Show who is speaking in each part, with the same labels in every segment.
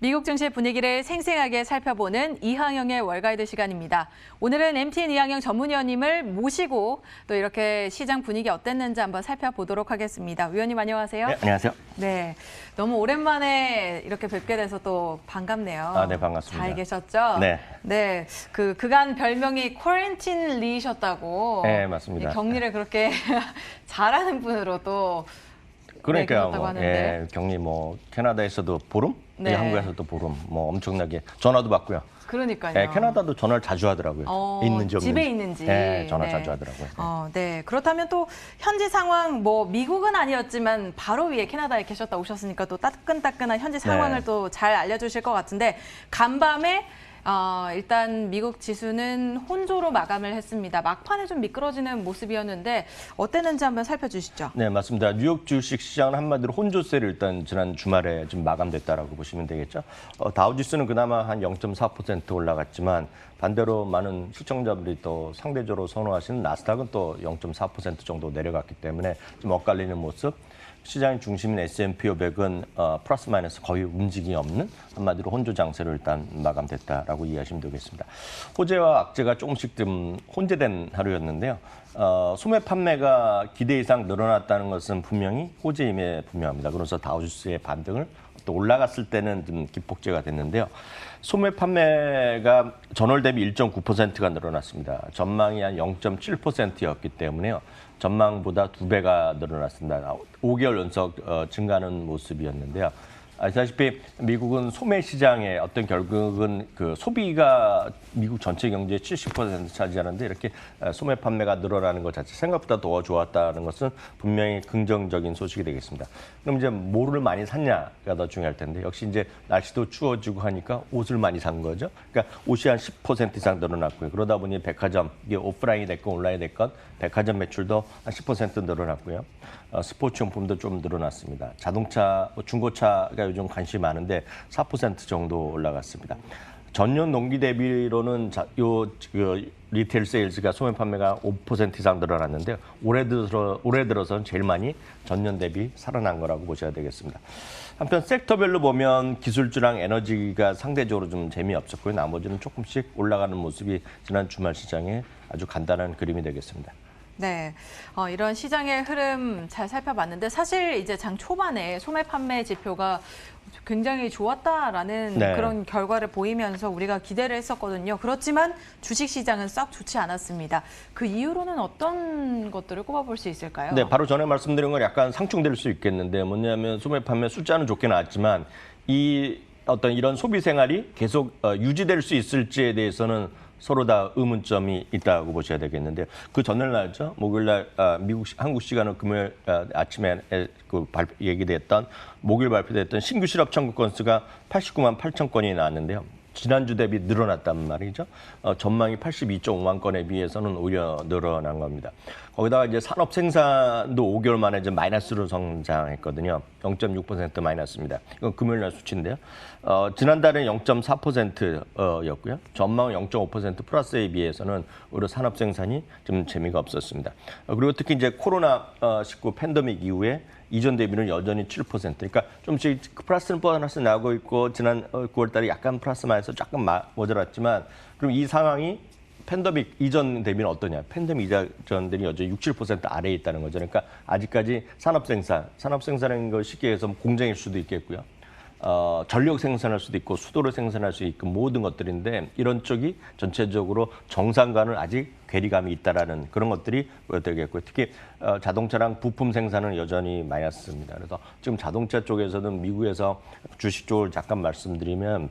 Speaker 1: 미국 증시 분위기를 생생하게 살펴보는 이항영의 월가이드 시간입니다. 오늘은 MTN 이항영 전문위원님을 모시고 또 이렇게 시장 분위기 어땠는지 한번 살펴보도록 하겠습니다. 위원님 안녕하세요.
Speaker 2: 네, 안녕하세요.
Speaker 1: 네, 너무 오랜만에 이렇게 뵙게 돼서 또 반갑네요.
Speaker 2: 네, 반갑습니다.
Speaker 1: 잘 계셨죠?
Speaker 2: 네.
Speaker 1: 네, 그간 별명이 쿼런틴 리셨다고.
Speaker 2: 네, 맞습니다.
Speaker 1: 격리를 그렇게 잘하는 분으로 또
Speaker 2: 그러니까요.
Speaker 1: 네, 하는데.
Speaker 2: 예, 격리 캐나다에서도 보름,
Speaker 1: 네.
Speaker 2: 한국에서도 보름, 엄청나게 전화도 받고요.
Speaker 1: 그러니까요.
Speaker 2: 예, 캐나다도 전화를 자주 하더라고요. 있는지 없는지.
Speaker 1: 집에 있는지.
Speaker 2: 네, 전화 자주 하더라고요.
Speaker 1: 네. 그렇다면 또 현지 상황, 미국은 아니었지만 바로 위에 캐나다에 계셨다 오셨으니까 또 따끈따끈한 현지 상황을
Speaker 2: 네.
Speaker 1: 또 잘 알려주실 것 같은데 간밤에 일단 미국 지수는 혼조로 마감을 했습니다. 막판에 좀 미끄러지는 모습이었는데 어땠는지 한번 살펴주시죠.
Speaker 2: 네, 맞습니다. 뉴욕 주식 시장은 한마디로 혼조세를 일단 지난 주말에 좀 마감됐다라고 보시면 되겠죠. 다우지수는 그나마 한 0.4% 올라갔지만 반대로 많은 시청자분들이 또 상대적으로 선호하시는 나스닥은 또 0.4% 정도 내려갔기 때문에 좀 엇갈리는 모습. 시장 중심인 S&P 500은 플러스 마이너스 거의 움직임이 없는 한마디로 혼조 장세로 일단 마감됐다라고 이해하시면 되겠습니다. 호재와 악재가 조금씩 좀 혼재된 하루였는데요. 소매 판매가 기대 이상 늘어났다는 것은 분명히 호재임에 분명합니다. 그래서 다우지수의 반등을 또 올라갔을 때는 좀 기폭제가 됐는데요. 소매 판매가 전월 대비 1.9%가 늘어났습니다. 전망이 한 0.7%였기 때문에요. 전망보다 2배가 늘어났습니다. 5개월 연속 증가하는 모습이었는데요. 아시다시피 미국은 소매 시장의 어떤 결국은 그 소비가 미국 전체 경제의 70% 차지하는데 이렇게 소매 판매가 늘어나는 것 자체 생각보다 더 좋았다는 것은 분명히 긍정적인 소식이 되겠습니다. 그럼 이제 뭐를 많이 샀냐가 더 중요할 텐데 역시 이제 날씨도 추워지고 하니까 옷을 많이 산 거죠. 그러니까 옷이 한 10% 이상 늘어났고요. 그러다 보니 백화점, 이게 오프라인이 됐건 온라인이 됐건 백화점 매출도 한 10% 늘어났고요. 스포츠용품도 좀 늘어났습니다. 자동차, 중고차가 요즘 관심이 많은데 4% 정도 올라갔습니다. 전년 동기 대비로는 리테일 세일즈가 소매 판매가 5% 이상 늘어났는데 올해 들어서는 제일 많이 전년 대비 살아난 거라고 보셔야 되겠습니다. 한편 섹터별로 보면 기술주랑 에너지가 상대적으로 좀 재미없었고요. 나머지는 조금씩 올라가는 모습이 지난 주말 시장에 아주 간단한 그림이 되겠습니다.
Speaker 1: 네, 이런 시장의 흐름 잘 살펴봤는데 사실 이제 장 초반에 소매 판매 지표가 굉장히 좋았다라는 그런 결과를 보이면서 우리가 기대를 했었거든요. 그렇지만 주식시장은 썩 좋지 않았습니다. 그 이유로는 어떤 것들을 꼽아볼 수 있을까요?
Speaker 2: 네, 바로 전에 말씀드린 건 약간 상충될 수 있겠는데 뭐냐면 소매 판매 숫자는 좋게 나왔지만 이런 소비 생활이 계속 유지될 수 있을지에 대해서는 서로 다 의문점이 있다고 보셔야 되겠는데요. 그 전날 날죠. 목요일 날 한국 시간은 금요일 아침에 얘기됐던 목요일 발표됐던 신규 실업 청구 건수가 89만 8천 건이 나왔는데요. 지난주 대비 늘어났단 말이죠. 전망이 82.5만 건에 비해서는 오히려 늘어난 겁니다. 거기다가 이제 산업 생산도 5개월 만에 좀 마이너스로 성장했거든요. 0.6% 마이너스입니다. 이건 금요일 날 수치인데요. 지난달은 0.4%였고요. 전망은 0.5% 플러스에 비해서는 오히려 산업 생산이 좀 재미가 없었습니다. 그리고 특히 이제 코로나19 팬데믹 이후에 이전 대비는 여전히 7%. 그러니까 좀씩 플러스는 보너스 나오고 있고 지난 9월 달에 약간 플러스 마이너스 조금 모자랐지만 그럼 이 상황이 팬데믹 이전 대비는 어떠냐? 팬데믹 이전 대비 여전히 6, 7% 아래에 있다는 거죠. 그러니까 아직까지 산업 생산인 걸 쉽게 해서 공장일 수도 있겠고요. 전력 생산할 수도 있고 수도를 생산할 수 있고 모든 것들인데 이런 쪽이 전체적으로 정상과는 아직 괴리감이 있다라는 그런 것들이 보여되겠고요. 특히 자동차랑 부품 생산은 여전히 마이너스입니다. 그래서 지금 자동차 쪽에서는 미국에서 주식 쪽을 잠깐 말씀드리면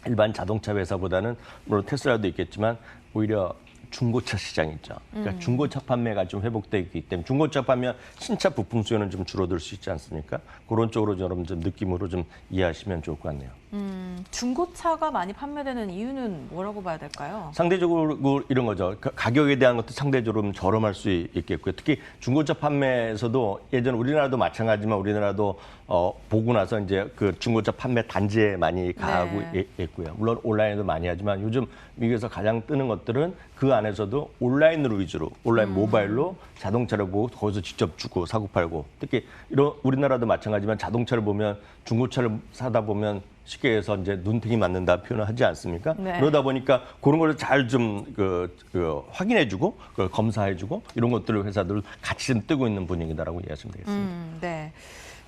Speaker 2: 일반 자동차 회사보다는 물론 테슬라도 있겠지만 오히려 중고차 시장 있죠. 그러니까 중고차 판매가 좀 회복되기 때문에 중고차 판매 신차 부품 수요는 좀 줄어들 수 있지 않습니까? 그런 쪽으로 여러분 좀 느낌으로 좀 이해하시면 좋을 것 같네요.
Speaker 1: 중고차가 많이 판매되는 이유는 뭐라고 봐야 될까요?
Speaker 2: 상대적으로 이런 거죠. 가격에 대한 것도 상대적으로 좀 저렴할 수 있겠고요. 특히 중고차 판매에서도 예전 우리나라도 마찬가지지만 우리나라도 보고 나서 이제 그 중고차 판매 단지에 많이 가고 있고요. 물론 온라인도 많이 하지만 요즘 미국에서 가장 뜨는 것들은 그 안에서도 온라인으로 위주로 온라인 모바일로 자동차를 보고 거기서 직접 주고 사고 팔고 특히 이런 우리나라도 마찬가지지만 자동차를 보면 중고차를 사다 보면 쉽게 해서 이제 눈탱이 맞는다 표현을 하지 않습니까?
Speaker 1: 네.
Speaker 2: 그러다 보니까 그런 걸 잘 좀 확인해주고 그걸 검사해주고 이런 것들을 회사들 같이 좀 뜨고 있는 분위기다라고 이해하시면 되겠습니다.
Speaker 1: 네.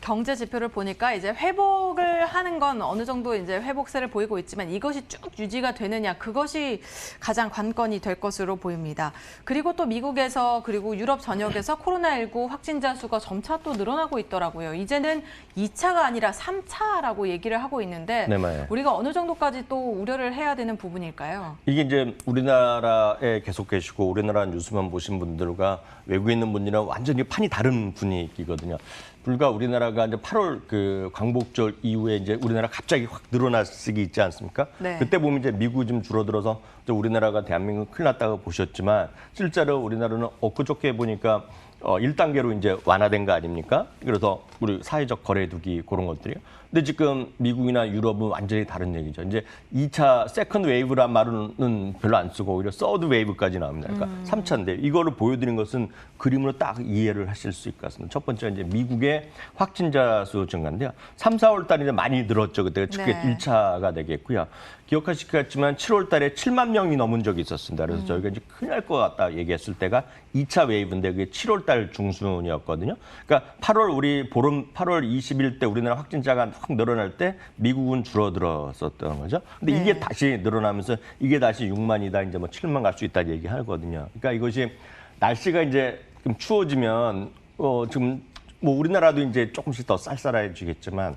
Speaker 1: 경제 지표를 보니까 이제 회복을 하는 건 어느 정도 이제 회복세를 보이고 있지만 이것이 쭉 유지가 되느냐 그것이 가장 관건이 될 것으로 보입니다. 그리고 또 미국에서 그리고 유럽 전역에서 코로나19 확진자 수가 점차 또 늘어나고 있더라고요. 이제는 2차가 아니라 3차라고 얘기를 하고 있는데
Speaker 2: 네, 맞아요.
Speaker 1: 우리가 어느 정도까지 또 우려를 해야 되는 부분일까요?
Speaker 2: 이게 이제 우리나라에 계속 계시고 우리나라 뉴스만 보신 분들과 외국에 있는 분들이랑 완전히 판이 다른 분위기거든요. 불과 우리나라가 이제 8월 그 광복절 이후에 이제 우리나라 갑자기 확 늘어났기 있지 않습니까?
Speaker 1: 네.
Speaker 2: 그때 보면 이제 미국이 좀 줄어들어서 우리나라가 대한민국 큰일 났다고 보셨지만 실제로 우리나라는 엊그저께 보니까 1단계로 이제 완화된 거 아닙니까? 그래서 우리 사회적 거래두기 그런 것들이요. 근데 지금 미국이나 유럽은 완전히 다른 얘기죠. 이제 2차 세컨드 웨이브란 말은 별로 안 쓰고 오히려 서드 웨이브까지 나옵니다. 그러니까 3차인데 이거를 보여드린 것은 그림으로 딱 이해를 하실 수 있을 것 같습니다. 첫 번째가 이제 미국의 확진자 수 증가인데요. 3, 4월 달에 많이 늘었죠. 그때가 그게
Speaker 1: 네.
Speaker 2: 1차가 되겠고요. 기억하시겠지만 7월 달에 7만 명이 넘은 적이 있었습니다. 그래서 저희가 이제 큰일 날 것 같다 얘기했을 때가 2차 웨이브인데 그게 7월 달 중순이었거든요. 그러니까 8월 우리 보름 8월 20일 때 우리나라 확진자가 확 늘어날 때 미국은 줄어들었었던 거죠. 근데 이게
Speaker 1: 네.
Speaker 2: 다시 늘어나면서 이게 다시 6만이다 이제 뭐 7만 갈 수 있다 얘기하거든요. 그러니까 이것이 날씨가 이제 좀 추워지면 지금 뭐 우리나라도 이제 조금씩 더 쌀쌀해지겠지만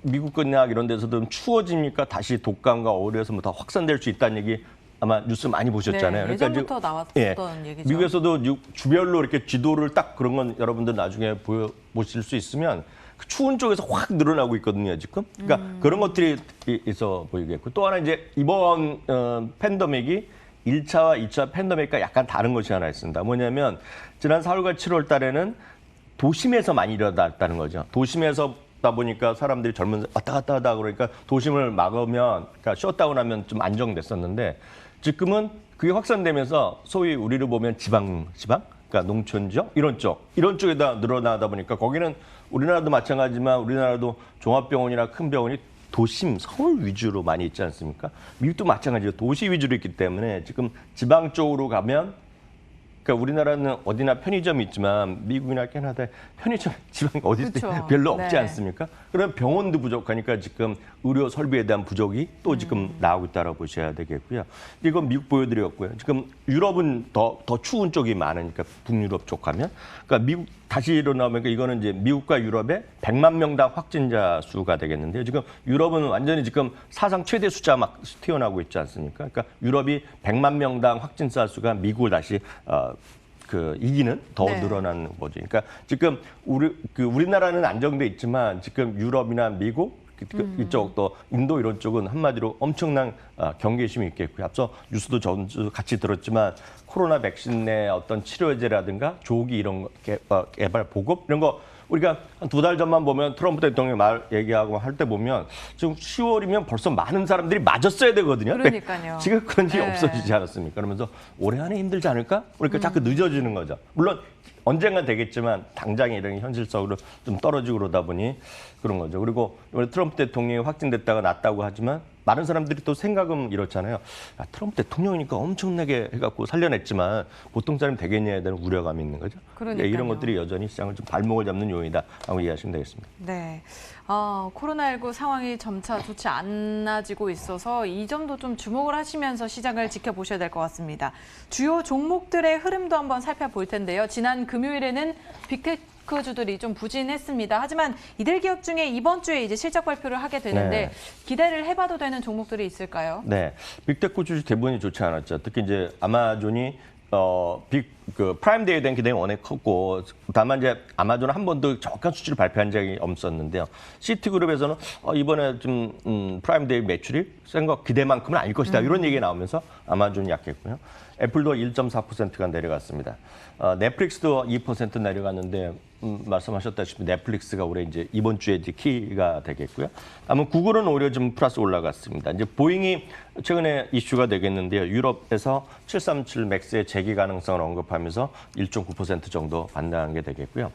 Speaker 2: 미국이나 이런 데서도 추워지니까 다시 독감과 어뢰에서 뭐 더 확산될 수 있다는 얘기 아마 뉴스 많이 보셨잖아요.
Speaker 1: 네, 예전부터 나왔던 얘기죠.
Speaker 2: 미국에서도 주별로 이렇게 지도를 딱 그런 건 여러분들 나중에 보실 수 있으면 그 추운 쪽에서 확 늘어나고 있거든요, 지금. 그러니까 그런 것들이 있어 보이겠고 또 하나 이제 이번 팬데믹이 1차와 2차 팬데믹과 약간 다른 것이 하나 있습니다. 뭐냐면 지난 4월과 7월 달에는 도심에서 많이 일어났다는 거죠. 도심에서 다 보니까 사람들이 젊은 왔다 갔다 하다 그러니까 도심을 막으면 그러니까 셧다운하면 좀 안정됐었는데 지금은 그게 확산되면서 소위 우리를 보면 지방 그러니까 농촌 지역 이런 쪽에다 늘어나다 보니까 거기는 우리나라도 마찬가지지만 우리나라도 종합병원이나 큰 병원이 도심 서울 위주로 많이 있지 않습니까? 미국도 마찬가지로 도시 위주로 있기 때문에 지금 지방 쪽으로 가면 그러니까 우리나라는 어디나 편의점이 있지만 미국이나 캐나다에 편의점 지방에 어디
Speaker 1: 그렇죠.
Speaker 2: 별로 없지
Speaker 1: 네.
Speaker 2: 않습니까? 그럼 병원도 부족하니까 지금 의료 설비에 대한 부족이 또 지금 나오고 있다고 보셔야 되겠고요. 이건 미국 보여드렸고요. 지금 유럽은 더 추운 쪽이 많으니까 북유럽 쪽 가면 그러니까 미국 다시 일어나면 이거는 이제 미국과 유럽의 100만 명당 확진자 수가 되겠는데요. 지금 유럽은 완전히 지금 사상 최대 숫자 막 튀어나오고 있지 않습니까? 그러니까 유럽이 100만 명당 확진자 수가 미국을 다시 이기는 더
Speaker 1: 네.
Speaker 2: 늘어나는 거죠. 그러니까 지금 우리나라는 안정돼 있지만 지금 유럽이나 미국 이쪽 또 인도 이런 쪽은 한마디로 엄청난 경계심이 있겠고요. 앞서 뉴스도 전주 같이 들었지만 코로나 백신 내 어떤 치료제라든가 조기 이런 거 개발 보급 이런 거 우리가 한 2달 전만 보면 트럼프 대통령이 얘기하고 할 때 보면 지금 10월이면 벌써 많은 사람들이 맞았어야 되거든요.
Speaker 1: 그러니까요.
Speaker 2: 지금 그런 일이
Speaker 1: 네.
Speaker 2: 없어지지 않았습니까? 그러면서 올해 안에 힘들지 않을까? 그러니까 자꾸 늦어지는 거죠. 물론 언젠가 되겠지만 당장에 이런 현실적으로 좀 떨어지고 그러다 보니 그런 거죠. 그리고 이번에 트럼프 대통령이 확진됐다가 낫다고 하지만 많은 사람들이 또 생각은 이렇잖아요. 트럼프 대통령이니까 엄청나게 해갖고 살려냈지만 보통 사람이 되겠냐에 대한 우려감이 있는 거죠.
Speaker 1: 그러니까요.
Speaker 2: 이런 것들이 여전히 시장을 좀 발목을 잡는 요인이다라고 이해하시면 되겠습니다.
Speaker 1: 네. 코로나19 상황이 점차 좋지 않아지고 있어서 이 점도 좀 주목을 하시면서 시장을 지켜보셔야 될 것 같습니다. 주요 종목들의 흐름도 한번 살펴볼 텐데요. 지난 금요일에는 빅테크주들이 좀 부진했습니다. 하지만 이들 기업 중에 이번 주에 이제 실적 발표를 하게 되는데
Speaker 2: 네.
Speaker 1: 기대를 해봐도 되는 종목들이 있을까요?
Speaker 2: 네, 빅테크 주식 대부분이 좋지 않았죠. 특히 이제 아마존이 프라임데이에 대한 기대가 워낙 컸고 다만 이제 아마존은 한 번도 정확한 수치를 발표한 적이 없었는데요. 시티그룹에서는 이번에 좀 프라임데이 매출이 센 거 기대만큼은 아닐 것이다 이런 얘기가 나오면서 아마존이 약했고요. 애플도 1.4%가 내려갔습니다. 넷플릭스도 2% 내려갔는데 말씀하셨다시피 넷플릭스가 올해 이제 이번 주에 이제 키가 되겠고요. 다만 구글은 오히려 좀 플러스 올라갔습니다. 이제 보잉이 최근에 이슈가 되겠는데요. 유럽에서 737 맥스의 재개 가능성을 언급하고 돌파하면서 1.9% 정도 반등한 게 되겠고요.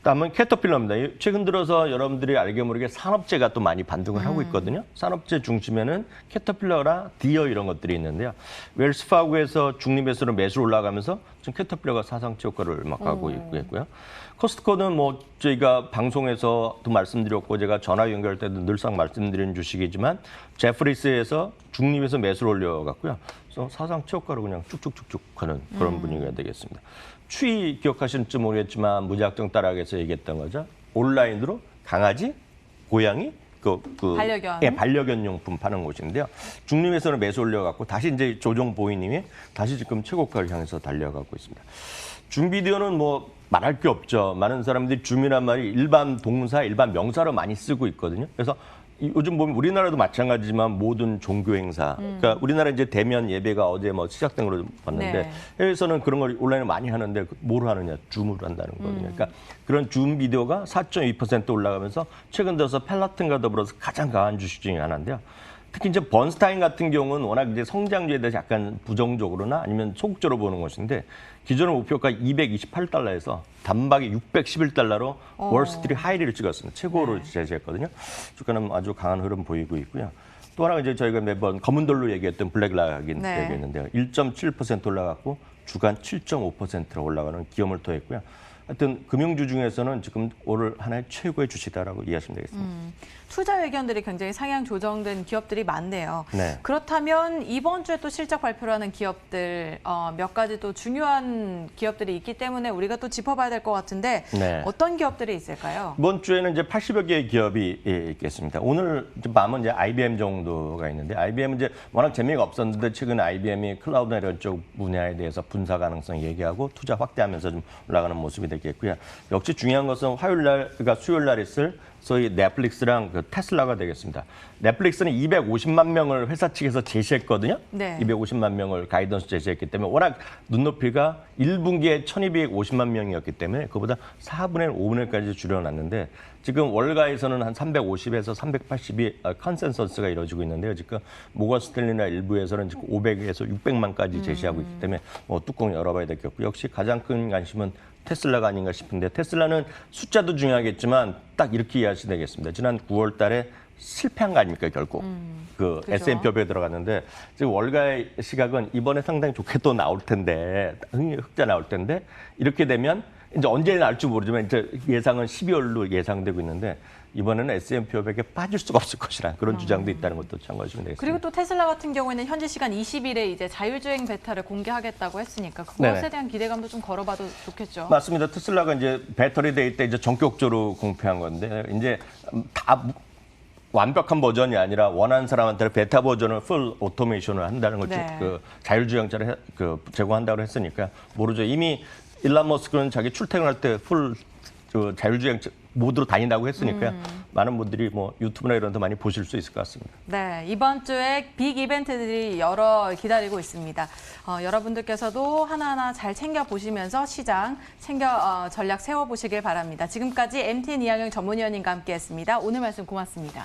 Speaker 2: 다음은 캐터필러입니다. 최근 들어서 여러분들이 알게 모르게 산업재가 또 많이 반등을 하고 있거든요. 산업재 중심에는 캐터필러나 디어 이런 것들이 있는데요. 웰스파고에서 중립에서는 매수 올라가면서 지금 캐터필러가 사상치 효과를 막 하고 있고요. 코스트코는 뭐 저희가 방송에서도 말씀드렸고 제가 전화 연결할 때도 늘상 말씀드리는 주식이지만 제프리스에서 중립에서 매수를 올려갔고요. 그래서 사상치 효과로 그냥 쭉쭉쭉쭉 하는 그런 분위기가 되겠습니다. 추위 기억하실지 모르겠지만 무작정 따라하게서 얘기했던 거죠. 온라인으로 강아지, 고양이,
Speaker 1: 반려견.
Speaker 2: 예, 반려견 용품 파는 곳인데요. 중립에서는 매수 올려갖고 다시 이제 조정 보이님이 다시 지금 최고가를 향해서 달려가고 있습니다. 줌비디오는 뭐 말할 게 없죠. 많은 사람들이 줌이란 말이 일반 동사, 일반 명사로 많이 쓰고 있거든요. 그래서 요즘 보면 우리나라도 마찬가지지만 모든 종교 행사, 그러니까 우리나라 이제 대면 예배가 어제 뭐 시작된 걸로 봤는데
Speaker 1: 네.
Speaker 2: 해외에서는 그런 걸 온라인에 많이 하는데 뭘 하느냐, 줌으로 한다는 거거든요. 그러니까 그런 줌 비디오가 4.2% 올라가면서 최근 들어서 펠라튼과 더불어서 가장 강한 주식 중에 하나인데요. 특히 이제 번스타인 같은 경우는 워낙 이제 성장주에 대해서 약간 부정적으로나 아니면 소극적으로 보는 것인데 기존의 목표가 228달러에서 단박에 611달러로 월스트리트 하이리를 찍었습니다. 최고를 제시했거든요. 주가는 아주 강한 흐름 보이고 있고요. 또 하나가 이제 저희가 매번 검은 돌로 얘기했던 블랙락인
Speaker 1: 네.
Speaker 2: 얘기했는데요. 1.7% 올라갔고 주간 7.5%로 올라가는 기염을 토했고요. 하여튼 금융주 중에서는 지금 올 한 해 최고의 주식이다라고 이해하시면 되겠습니다.
Speaker 1: 투자 의견들이 굉장히 상향 조정된 기업들이 많네요.
Speaker 2: 네.
Speaker 1: 그렇다면 이번 주에 또 실적 발표를 하는 기업들 몇 가지 또 중요한 기업들이 있기 때문에 우리가 또 짚어봐야 될 것 같은데
Speaker 2: 네.
Speaker 1: 어떤 기업들이 있을까요?
Speaker 2: 이번 주에는 이제 80여 개의 기업이 있겠습니다. 오늘 밤은 이제 IBM 정도가 있는데 IBM은 이제 워낙 재미가 없었는데 최근에 IBM이 클라우드 이런 쪽 분야에 대해서 분사 가능성 얘기하고 투자 확대하면서 좀 올라가는 모습이 되겠고요. 역시 중요한 것은 화요일 날, 그러니까 수요일 날 있을 소위 넷플릭스랑 그 테슬라가 되겠습니다. 넷플릭스는 250만 명을 회사 측에서 제시했거든요.
Speaker 1: 네.
Speaker 2: 250만 명을 가이던스 제시했기 때문에 워낙 눈높이가 1분기에 1250만 명이었기 때문에 그보다 4분의 1, 5분의 1까지 줄여놨는데 지금 월가에서는 한 350에서 380이 컨센서스가 이루어지고 있는데요. 지금 모건 스탠리나 일부에서는 지금 500에서 600만까지 제시하고 있기 때문에 뭐 뚜껑 열어봐야 되겠고 역시 가장 큰 관심은 테슬라가 아닌가 싶은데 테슬라는 숫자도 중요하겠지만 딱 이렇게 이해하시면 되겠습니다. 지난 9월 달에 실패한 거 아닙니까 결국. 그
Speaker 1: 그죠.
Speaker 2: S&P 500에 들어갔는데 지금 월가의 시각은 이번에 상당히 좋게 또 나올 텐데 흑자 나올 텐데 이렇게 되면 이제 언제 나올지 모르지만 이제 예상은 12월로 예상되고 있는데 이번에는 S&P 500에 빠질 수가 없을 것이라 그런 주장도 있다는 것도 참고하시면 되겠습니다.
Speaker 1: 그리고 또 테슬라 같은 경우에는 현지 시간 20일에 이제 자율주행 베타를 공개하겠다고 했으니까 그것에
Speaker 2: 네네.
Speaker 1: 대한 기대감도 좀 걸어봐도 좋겠죠.
Speaker 2: 맞습니다. 테슬라가 이제 배터리 데이 때 이제 전격적으로 공표한 건데 이제 다 완벽한 버전이 아니라 원하는 사람한테 베타 버전을 풀 오토메이션을 한다는 걸
Speaker 1: 네.
Speaker 2: 그 자율주행차를 제공한다고 했으니까 모르죠. 이미 일론 머스크는 자기 출퇴근할 때 풀 자율주행 모드로 다닌다고 했으니까 많은 분들이 뭐 유튜브나 이런 데 많이 보실 수 있을 것 같습니다.
Speaker 1: 네, 이번 주에 빅 이벤트들이 여러 기다리고 있습니다. 여러분들께서도 하나하나 잘 챙겨보시면서 시장 전략 세워보시길 바랍니다. 지금까지 MTN 이항영 전문위원님과 함께했습니다. 오늘 말씀 고맙습니다.